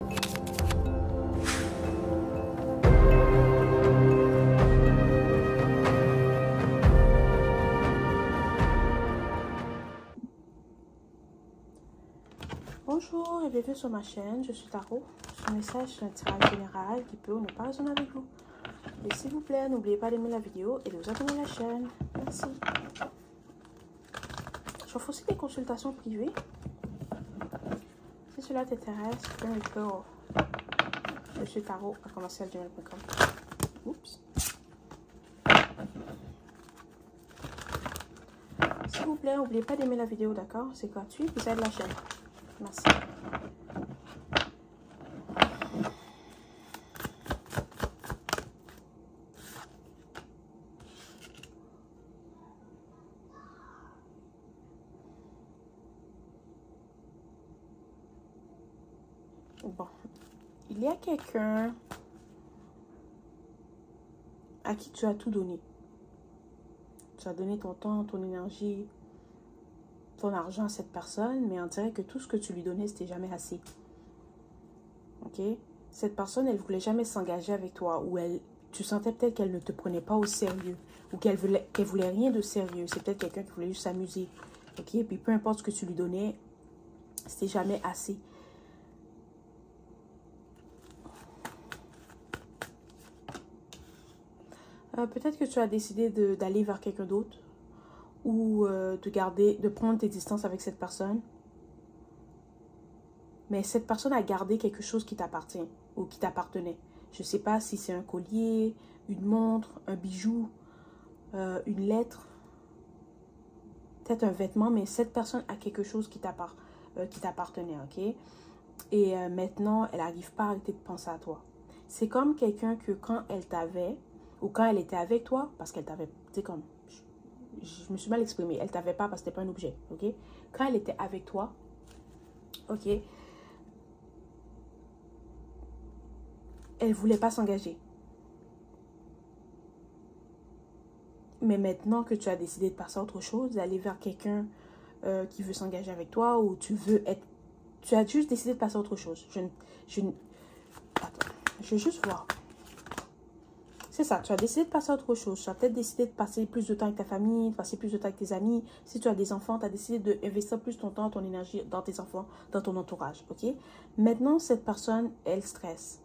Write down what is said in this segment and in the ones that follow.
Bonjour et bienvenue sur ma chaîne, je suis Tarot. Ce message est un tirage général qui peut ou ne pas résonner avec vous. Et s'il vous plaît, n'oubliez pas d'aimer la vidéo et de vous abonner à la chaîne. Merci. J'offre aussi des consultations privées. Si cela t'intéresse, fais un cœur. Je suis Tarot à commercial@gmail.com. Oups. S'il vous plaît, n'oubliez pas d'aimer la vidéo, d'accord? C'est gratuit, vous aide la chaîne. Merci. Bon, il y a quelqu'un à qui tu as tout donné. Tu as donné ton temps, ton énergie, ton argent à cette personne, mais on dirait que tout ce que tu lui donnais, c'était jamais assez. Ok? Cette personne, elle voulait jamais s'engager avec toi, ou tu sentais peut-être qu'elle ne te prenait pas au sérieux, ou qu'elle voulait rien de sérieux. C'est peut-être quelqu'un qui voulait juste s'amuser. Ok? Et puis peu importe ce que tu lui donnais, c'était jamais assez. Peut-être que tu as décidé d'aller vers quelqu'un d'autre ou de prendre tes distances avec cette personne. Mais cette personne a gardé quelque chose qui t'appartient ou qui t'appartenait. Je ne sais pas si c'est un collier, une montre, un bijou, une lettre, peut-être un vêtement, mais cette personne a quelque chose qui t'appartenait, ok? Et maintenant, elle n'arrive pas à arrêter de penser à toi. C'est comme quelqu'un que quand elle t'avait, ou quand elle était avec toi, parce qu'elle t'avait, tu sais comme, je me suis mal exprimée, elle t'avait pas parce que c'était pas un objet, ok? Quand elle était avec toi, ok, elle voulait pas s'engager. Mais maintenant que tu as décidé de passer à autre chose, d'aller vers quelqu'un qui veut s'engager avec toi, ou tu as juste décidé de passer à autre chose. Attends, je vais juste voir. C'est ça, tu as décidé de passer à autre chose. Tu as peut-être décidé de passer plus de temps avec ta famille, de passer plus de temps avec tes amis. Si tu as des enfants, tu as décidé d'investir plus ton temps, ton énergie dans tes enfants, dans ton entourage, ok? Maintenant, cette personne, elle stresse.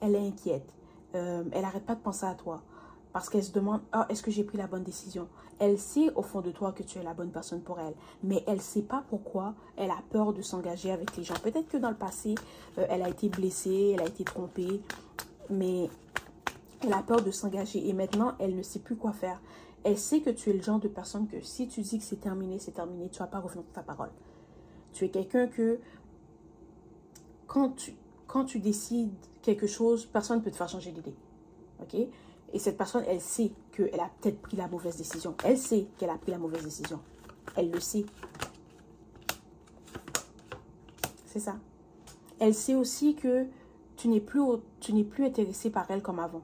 Elle est inquiète. Elle n'arrête pas de penser à toi. Parce qu'elle se demande, ah, est-ce que j'ai pris la bonne décision? Elle sait au fond de toi que tu es la bonne personne pour elle. Mais elle ne sait pas pourquoi elle a peur de s'engager avec les gens. Peut-être que dans le passé, elle a été blessée, elle a été trompée. Mais elle a peur de s'engager. Et maintenant, elle ne sait plus quoi faire. Elle sait que tu es le genre de personne que si tu dis que c'est terminé, tu ne vas pas revenir sur ta parole. Tu es quelqu'un que quand tu décides quelque chose, personne ne peut te faire changer d'idée. Ok? Et cette personne, elle sait qu'elle a peut-être pris la mauvaise décision. Elle sait qu'elle a pris la mauvaise décision. Elle le sait. C'est ça. Elle sait aussi que tu n'es plus intéressé par elle comme avant.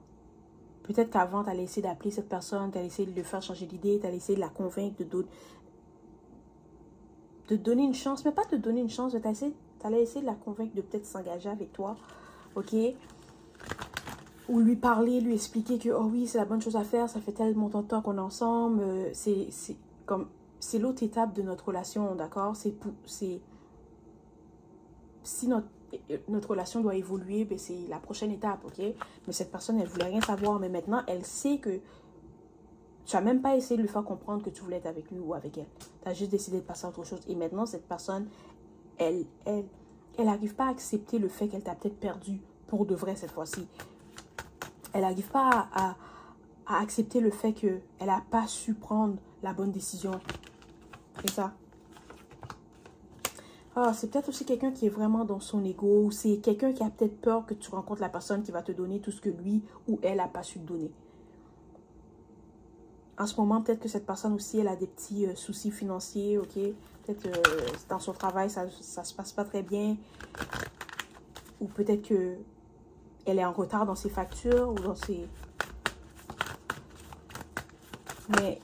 Peut-être qu'avant, tu allais essayer d'appeler cette personne, tu allais essayer de le faire changer d'idée, tu allais essayer de la convaincre, de donner une chance. Mais pas de donner une chance, tu allais essayer de la convaincre de peut-être s'engager avec toi. Ok? Ou lui parler, lui expliquer que, oh oui, c'est la bonne chose à faire, ça fait tellement de temps qu'on est ensemble. C'est l'autre étape de notre relation, d'accord? Si notre relation doit évoluer, ben c'est la prochaine étape, ok? Mais cette personne, elle voulait rien savoir, mais maintenant, elle sait que tu n'as même pas essayé de lui faire comprendre que tu voulais être avec lui ou avec elle. Tu as juste décidé de passer à autre chose. Et maintenant, cette personne, elle n'arrive pas à accepter le fait qu'elle t'a peut-être perdu pour de vrai cette fois-ci. Elle n'arrive pas à accepter le fait qu'elle n'a pas su prendre la bonne décision. C'est ça. Ah, c'est peut-être aussi quelqu'un qui est vraiment dans son ego. C'est quelqu'un qui a peut-être peur que tu rencontres la personne qui va te donner tout ce que lui ou elle n'a pas su te donner. En ce moment, peut-être que cette personne aussi, elle a des petits soucis financiers, ok? Peut-être dans son travail, ça se passe pas très bien. Ou peut-être que elle est en retard dans ses factures ou dans ses... Mais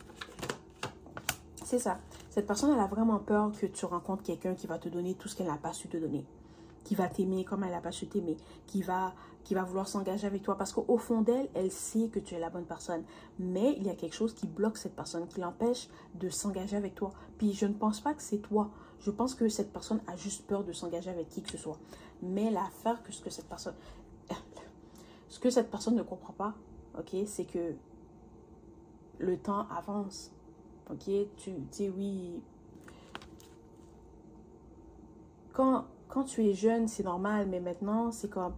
c'est ça. Cette personne, elle a vraiment peur que tu rencontres quelqu'un qui va te donner tout ce qu'elle n'a pas su te donner. qui va t'aimer comme elle n'a pas su t'aimer, qui va vouloir s'engager avec toi. Parce qu'au fond d'elle, elle sait que tu es la bonne personne. Mais il y a quelque chose qui bloque cette personne, qui l'empêche de s'engager avec toi. Puis je ne pense pas que c'est toi. Je pense que cette personne a juste peur de s'engager avec qui que ce soit. Mais l'affaire que ce que cette personne ne comprend pas, ok, c'est que le temps avance. Ok, tu sais, oui. Quand tu es jeune, c'est normal, mais maintenant, c'est comme...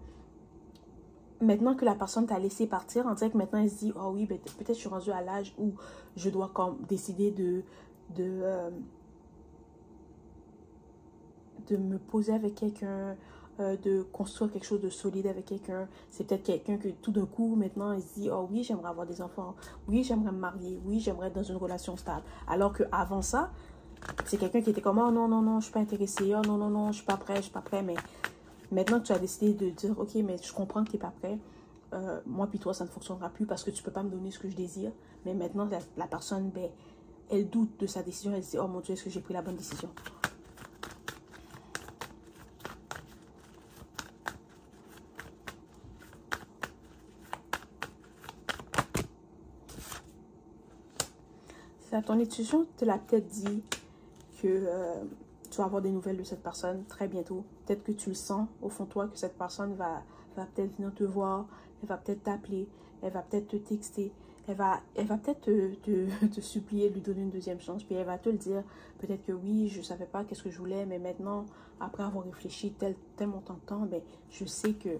Maintenant que la personne t'a laissé partir, on dirait que maintenant, elle se dit, oh oui, peut-être je suis rendue à l'âge où je dois comme décider de me poser avec quelqu'un, de construire quelque chose de solide avec quelqu'un. C'est peut-être quelqu'un que tout d'un coup, maintenant, il se dit, oh oui, j'aimerais avoir des enfants. Oui, j'aimerais me marier. Oui, j'aimerais être dans une relation stable. Alors qu'avant ça, c'est quelqu'un qui était comme, oh non, non, non, je suis pas intéressée. Oh non, non, non, je suis pas prêt, je suis pas prêt. Mais maintenant que tu as décidé de dire, ok, mais je comprends que tu n'es pas prêt. Moi puis toi, ça ne fonctionnera plus parce que tu peux pas me donner ce que je désire. Mais maintenant, la personne, ben, elle doute de sa décision. Elle se dit, oh mon Dieu, est-ce que j'ai pris la bonne décision? Ton intuition te l'a peut-être dit que tu vas avoir des nouvelles de cette personne très bientôt. Peut-être que tu le sens au fond de toi que cette personne va peut-être venir te voir, elle va peut-être t'appeler, elle va peut-être te texter, elle va peut-être te supplier de lui donner une deuxième chance, puis elle va te le dire. Peut-être que oui, je ne savais pas qu'est-ce que je voulais, mais maintenant, après avoir réfléchi tel montant de temps, ben, je sais que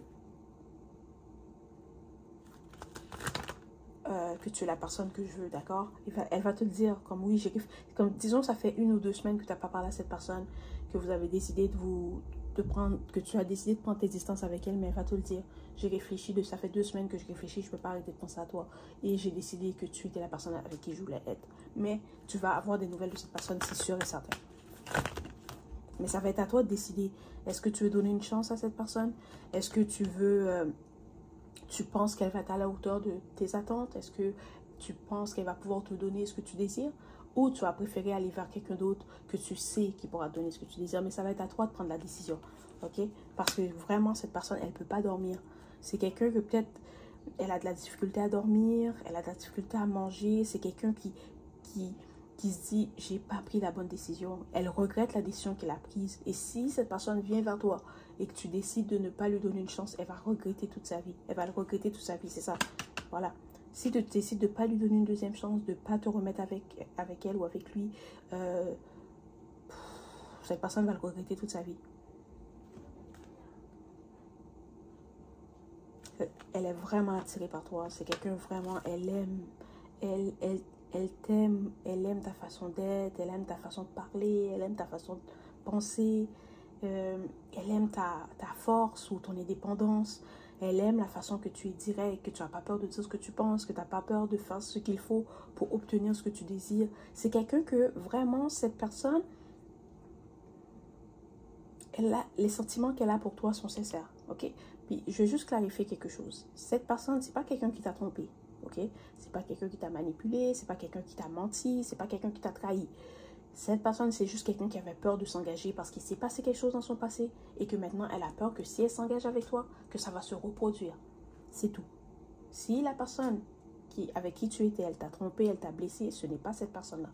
tu es la personne que je veux, d'accord? Elle va te le dire, comme oui, comme disons, ça fait 1 ou 2 semaines que tu n'as pas parlé à cette personne, que vous avez décidé que tu as décidé de prendre tes distances avec elle, mais elle va te le dire. J'ai réfléchi, ça fait 2 semaines que je réfléchis, je ne peux pas arrêter de penser à toi. Et j'ai décidé que tu étais la personne avec qui je voulais être. Mais tu vas avoir des nouvelles de cette personne, c'est sûr et certain. Mais ça va être à toi de décider. Est-ce que tu veux donner une chance à cette personne? Est-ce que tu veux... tu penses qu'elle va être à la hauteur de tes attentes? Est-ce que tu penses qu'elle va pouvoir te donner ce que tu désires? Ou tu vas préférer aller vers quelqu'un d'autre que tu sais qui pourra te donner ce que tu désires? Mais ça va être à toi de prendre la décision, ok? Parce que vraiment, cette personne, elle ne peut pas dormir. C'est quelqu'un que peut-être, elle a de la difficulté à dormir, elle a de la difficulté à manger. C'est quelqu'un qui se dit, j'ai pas pris la bonne décision. Elle regrette la décision qu'elle a prise. Et si cette personne vient vers toi et que tu décides de ne pas lui donner une chance, elle va regretter toute sa vie. Elle va le regretter toute sa vie, c'est ça. Voilà. Si tu décides de ne pas lui donner une deuxième chance, de ne pas te remettre avec elle ou avec lui, cette personne va le regretter toute sa vie. Elle est vraiment attirée par toi. C'est quelqu'un vraiment, elle t'aime, elle aime ta façon d'être, elle aime ta façon de parler, elle aime ta façon de penser, elle aime ta force ou ton indépendance, elle aime la façon que tu es direct, que tu n'as pas peur de dire ce que tu penses, que tu n'as pas peur de faire ce qu'il faut pour obtenir ce que tu désires. C'est quelqu'un que vraiment, cette personne, les sentiments qu'elle a pour toi sont sincères, ok? Puis, je vais juste clarifier quelque chose. Cette personne, c'est pas quelqu'un qui t'a trompé. Ok, c'est pas quelqu'un qui t'a manipulé, c'est pas quelqu'un qui t'a menti, c'est pas quelqu'un qui t'a trahi. Cette personne, c'est juste quelqu'un qui avait peur de s'engager parce qu'il s'est passé quelque chose dans son passé et que maintenant, elle a peur que si elle s'engage avec toi, que ça va se reproduire. C'est tout. Si la personne avec qui tu étais, elle t'a trompé, elle t'a blessé, ce n'est pas cette personne-là.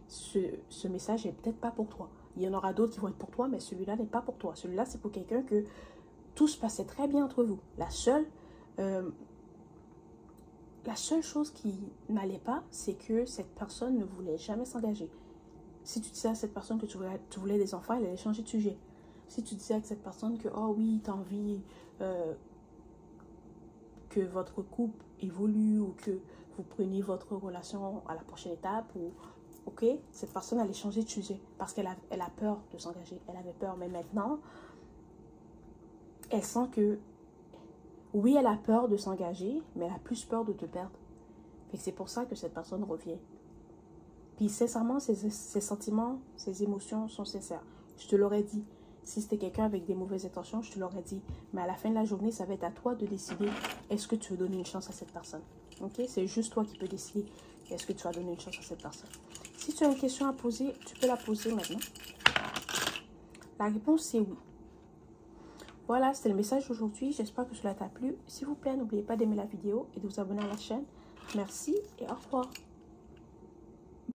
Ce message n'est peut-être pas pour toi. Il y en aura d'autres qui vont être pour toi, mais celui-là n'est pas pour toi. Celui-là, c'est pour quelqu'un que tout se passait très bien entre vous. La seule chose qui n'allait pas, c'est que cette personne ne voulait jamais s'engager. Si tu disais à cette personne que tu voulais des enfants, elle allait changer de sujet. Si tu disais à cette personne que, oh oui, tu as envie que votre couple évolue ou que vous preniez votre relation à la prochaine étape, ou ok, cette personne allait changer de sujet parce qu'elle a peur de s'engager. Elle avait peur, mais maintenant, elle sent que oui, elle a peur de s'engager, mais elle a plus peur de te perdre. Et c'est pour ça que cette personne revient. Puis sincèrement, ses sentiments, ses émotions sont sincères. Je te l'aurais dit. Si c'était quelqu'un avec des mauvaises intentions, je te l'aurais dit. Mais à la fin de la journée, ça va être à toi de décider est-ce que tu veux donner une chance à cette personne. Ok? C'est juste toi qui peux décider est-ce que tu vas donner une chance à cette personne. Si tu as une question à poser, tu peux la poser maintenant. La réponse, c'est oui. Voilà, c'était le message d'aujourd'hui. J'espère que cela t'a plu. S'il vous plaît, n'oubliez pas d'aimer la vidéo et de vous abonner à la chaîne. Merci et au revoir.